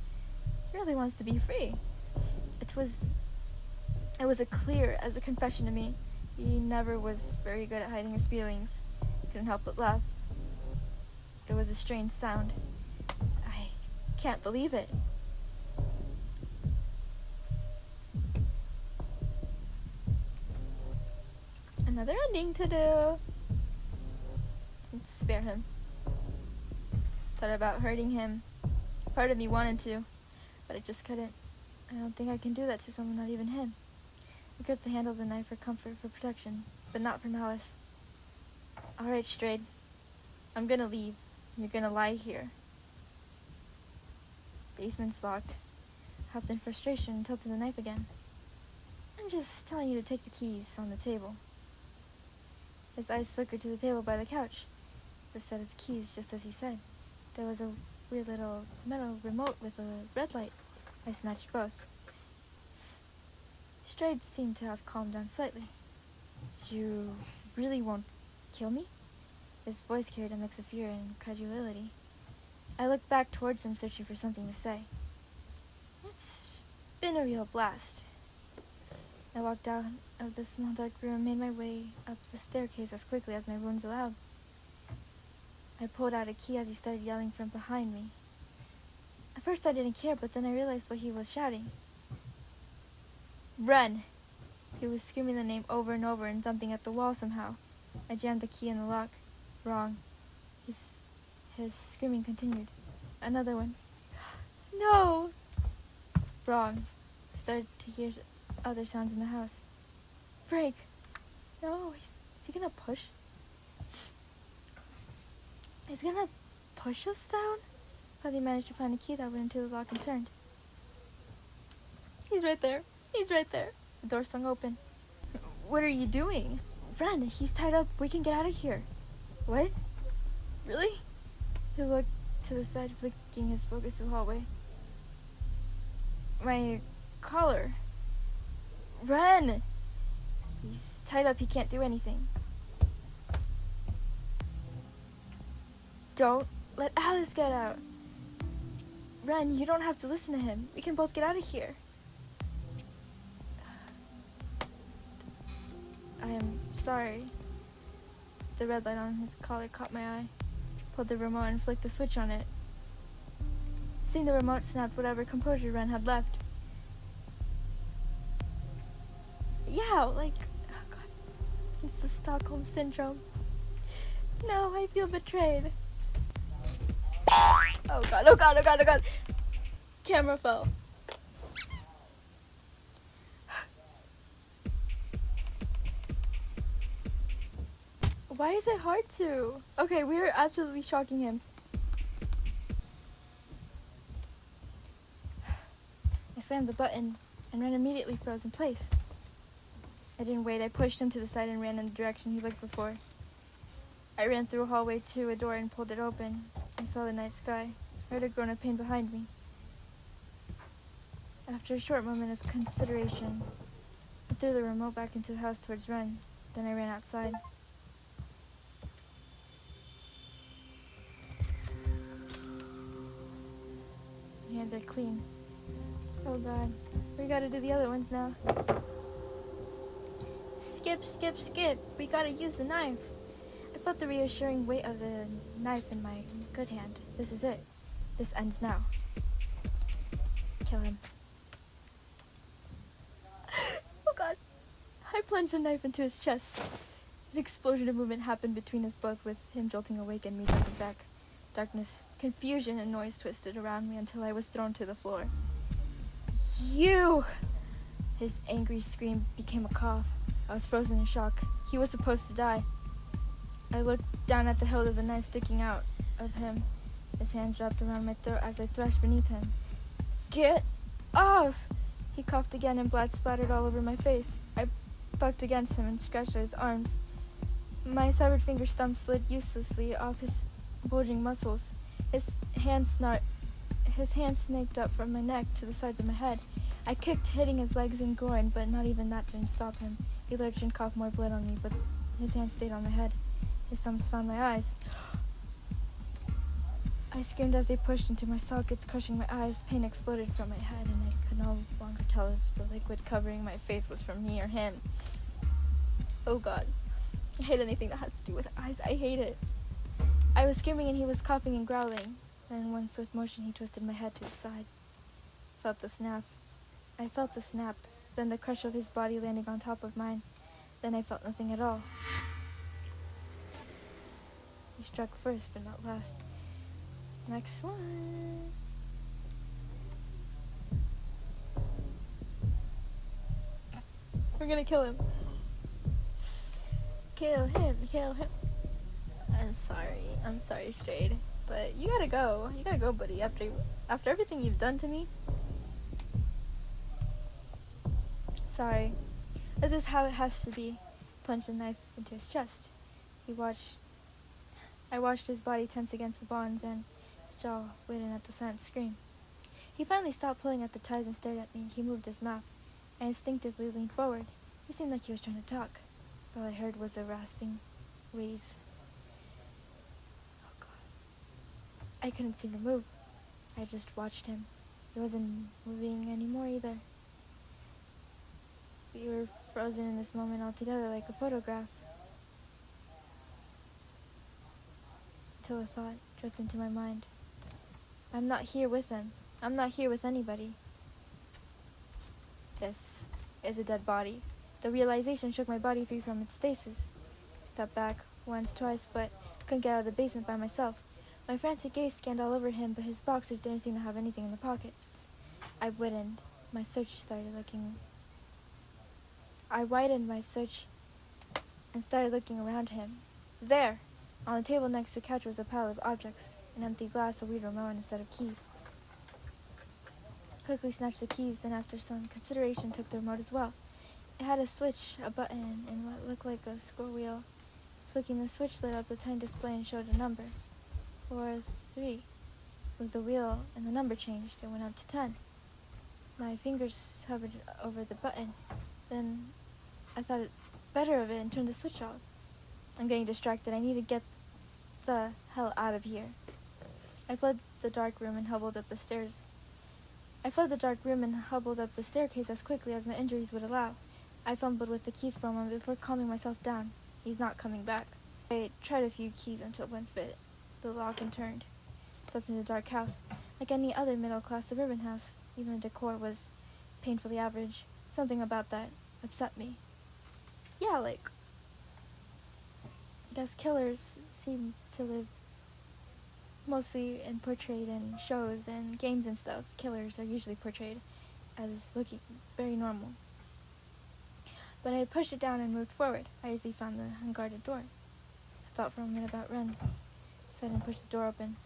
S1: He really wants to be free. It was as clear as a confession to me. He never was very good at hiding his feelings. Couldn't help but laugh. It was a strange sound. I can't believe it. Another ending to do. Let's spare him. Thought about hurting him. Part of me wanted to, but I just couldn't. I don't think I can do that to someone, not even him. I gripped the handle of the knife for comfort, for protection, but not for malice. All right, Strade. I'm gonna leave. You're gonna lie here. Basement's locked. Huffed in frustration and tilted the knife again. I'm just telling you to take the keys on the table. His eyes flickered to the table by the couch. The set of keys, just as he said. There was a weird little metal remote with a red light. I snatched both. Strade seemed to have calmed down slightly. You really won't kill me? His voice carried a mix of fear and incredulity. I looked back towards him, searching for something to say. It's been a real blast. I walked out of the small dark room and made my way up the staircase as quickly as my wounds allowed. I pulled out a key as he started yelling from behind me. At first I didn't care, but then I realized what he was shouting. Run! He was screaming the name over and over and thumping at the wall somehow. I jammed the key in the lock. Wrong. His screaming continued. Another one. No! Wrong. I started to hear other sounds in the house. Frank! No, is he gonna push? He's gonna push us down? Finally managed to find a key that went into the lock and turned. He's right there. He's right there. The door swung open. What are you doing? Run! He's tied up. We can get out of here. What? Really? He looked to the side, flicking his focus to the hallway. My collar. Run! He's tied up. He can't do anything. Don't let Alice get out. Run, you don't have to listen to him. We can both get out of here. I am sorry. The red light on his collar caught my eye. Pulled the remote and flicked the switch on it. Seeing the remote snapped whatever composure Ren had left. Yeah, like, oh God, it's the Stockholm Syndrome. No, I feel betrayed. Oh God, oh God, oh God, oh God. Camera fell. Why is it hard to? Okay, we're absolutely shocking him. I slammed the button and Ren immediately froze in place. I didn't wait. I pushed him to the side and ran in the direction he looked before. I ran through a hallway to a door and pulled it open. I saw the night sky. I heard a groan of pain behind me. After a short moment of consideration, I threw the remote back into the house towards Ren. Then I ran outside. My hands are clean. Oh God, we gotta do the other ones now. Skip, skip, skip. We gotta use the knife. I felt the reassuring weight of the knife in my good hand. This is it. This ends now. Kill him. Oh God. I plunged a knife into his chest. An explosion of movement happened between us both, with him jolting awake and me jumping back. Darkness, confusion, and noise twisted around me until I was thrown to the floor. You! His angry scream became a cough. I was frozen in shock. He was supposed to die. I looked down at the hilt of the knife sticking out of him. His hand dropped around my throat as I thrashed beneath him. Get off! He coughed again and blood splattered all over my face. I bucked against him and scratched at his arms. My severed finger stump slid uselessly off his bulging muscles. His hand snaked up from my neck to the sides of my head. I kicked, hitting his legs and groin, but not even that didn't stop him. He lurched and coughed more blood on me, but his hand stayed on my head. His thumbs found my eyes. I screamed as they pushed into my sockets, crushing my eyes. Pain exploded from my head, and I could no longer tell if the liquid covering my face was from me or him. Oh God. I hate anything that has to do with eyes. I hate it. I was screaming and he was coughing and growling. Then in one swift motion he twisted my head to the side. I felt the snap, then the crush of his body landing on top of mine. Then I felt nothing at all. He struck first, but not last. Next one. We're gonna kill him. Kill him, kill him. I'm sorry, Strade. But you gotta go, buddy, after everything you've done to me. Sorry. This is how it has to be. Punched a knife into his chest. I watched his body tense against the bonds and his jaw widen at the silent scream. He finally stopped pulling at the ties and stared at me. He moved his mouth. I instinctively leaned forward. He seemed like he was trying to talk. All I heard was a rasping wheeze. Oh, God. I couldn't seem to move. I just watched him. He wasn't moving anymore either. We were frozen in this moment altogether like a photograph. Until a thought dripped into my mind. I'm not here with him. I'm not here with anybody. This is a dead body. The realization shook my body free from its stasis. I stepped back once, twice, but couldn't get out of the basement by myself. My frantic gaze scanned all over him, but his boxers didn't seem to have anything in the pockets. I widened my search and started looking around him. There! On the table next to the couch was a pile of objects, an empty glass, a weed remote, and a set of keys. Quickly snatched the keys, and after some consideration took the remote as well. It had a switch, a button, and what looked like a scroll wheel. Flicking the switch lit up the tiny display and showed a number. 4-3. Moved the wheel, and the number changed. It went up to 10. My fingers hovered over the button. Then I thought better of it and turned the switch off. I'm getting distracted. I need to get the hell out of here. I fled the dark room and hobbled up the staircase as quickly as my injuries would allow. I fumbled with the keys for a moment before calming myself down. He's not coming back. I tried a few keys until one fit the lock and turned. Stepped into the dark house. Like any other middle-class suburban house, even the decor was painfully average. Something about that upset me. Yeah, I guess killers seem to live mostly portrayed in shows and games and stuff. Killers are usually portrayed as looking very normal. But I pushed it down and moved forward. I easily found the unguarded door. I thought for a minute about Ren. Said and pushed the door open.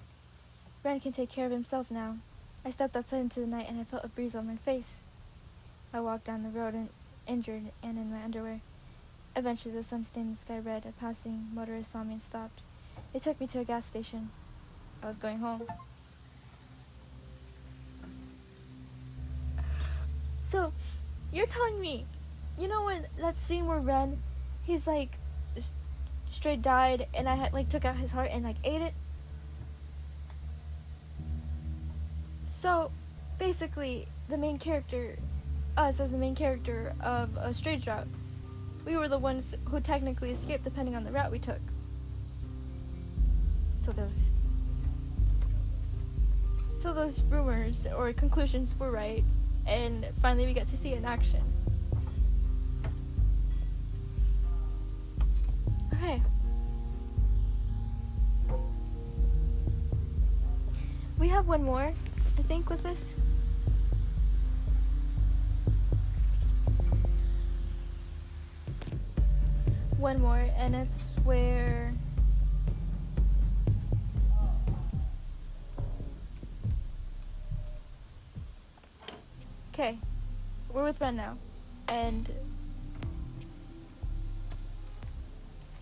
S1: Ren can take care of himself now. I stepped outside into the night and I felt a breeze on my face. I walked down the road injured and in my underwear. Eventually the sun stained the sky red. A passing motorist saw me and stopped. They took me to a gas station. I was going home. So, you're telling me, you know when that scene where Ren, he's like, Strade died and I had took out his heart and ate it? So, basically, the main character, us as the main character of a Strade's route, we were the ones who technically escaped depending on the route we took. So those rumors or conclusions were right, and finally we get to see it in action. Okay. We have one more, I think, with this. One more, and it's where okay, we're with Ren now, and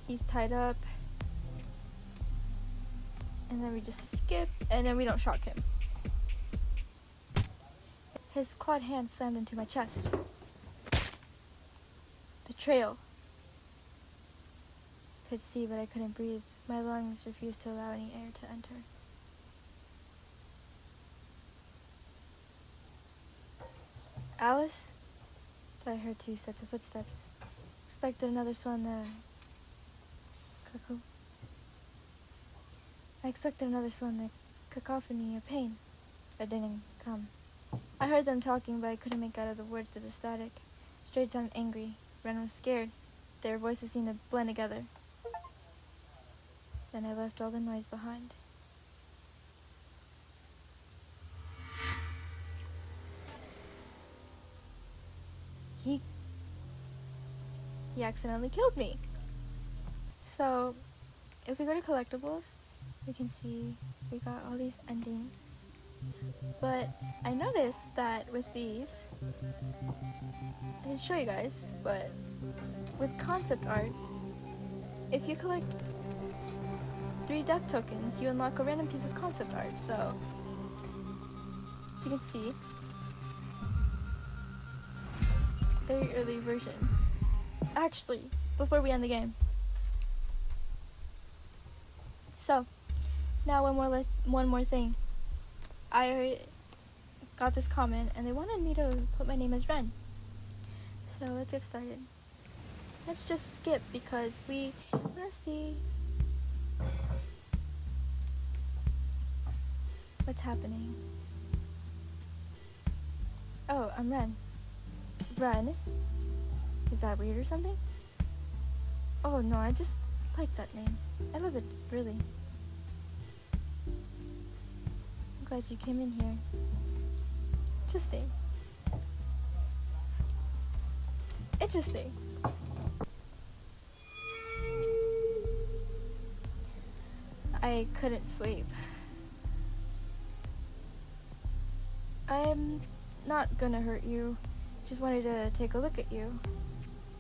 S1: he's tied up, and then we just skip, and then we don't shock him. His clawed hand slammed into my chest. Betrayal. Could see, but I couldn't breathe. My lungs refused to allow any air to enter. Alice? Thought I heard 2 sets of footsteps. Expected another swan cuckoo. I expected another swan the cacophony of pain. It didn't come. I heard them talking, but I couldn't make out of the words to the static. Strade sounded angry. Ren was scared. Their voices seemed to blend together. Then I left all the noise behind. he accidentally killed me. So if we go to collectibles, we can see we got all these endings. But I noticed that with these, I didn't show you guys, but with concept art, if you collect 3 death tokens, you unlock a random piece of concept art. So you can see, very early version. Actually, before we end the game. So, now one more thing. I got this comment and they wanted me to put my name as Ren. So let's get started. Let's just skip because we want to see what's happening. Oh, I'm Ren. Ren? Is that weird or something? Oh no, I just like that name. I love it, really. I'm glad you came in here. Interesting. Interesting. I couldn't sleep. I'm not gonna hurt you. Just wanted to take a look at you.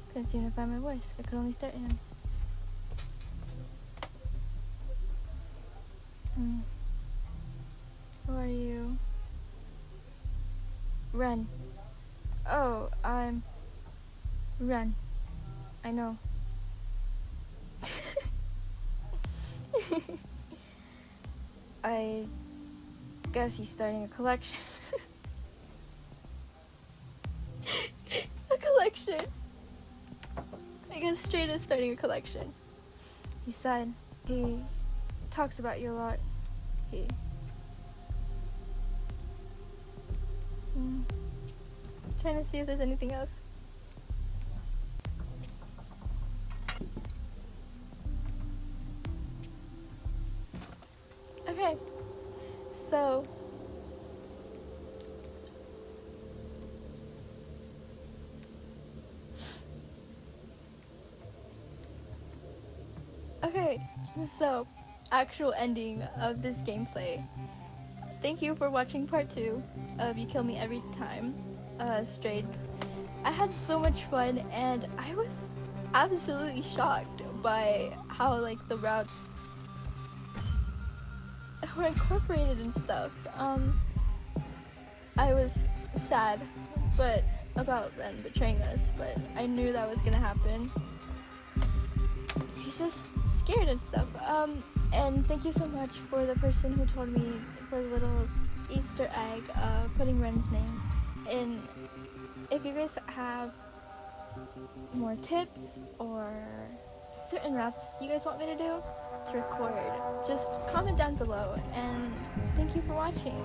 S1: Couldn't seem to find my voice. I could only stare at him. Who are you? Ren. Oh, I'm Ren. I know. I guess he's starting a collection. A collection. I guess Strade is starting a collection. He said he talks about you a lot. Trying to see if there's anything else. Okay, so actual ending of this gameplay. Thank you for watching part 2 of You Kill Me Every Time, Strade. I had so much fun and I was absolutely shocked by how like the routes were incorporated and stuff. I was sad about Ren betraying us, but I knew that was gonna happen. He's just scared and stuff. And thank you so much for the person who told me for the little Easter egg of putting Ren's name in. If you guys have more tips or certain routes you guys want me to do to record, just comment down below, and thank you for watching.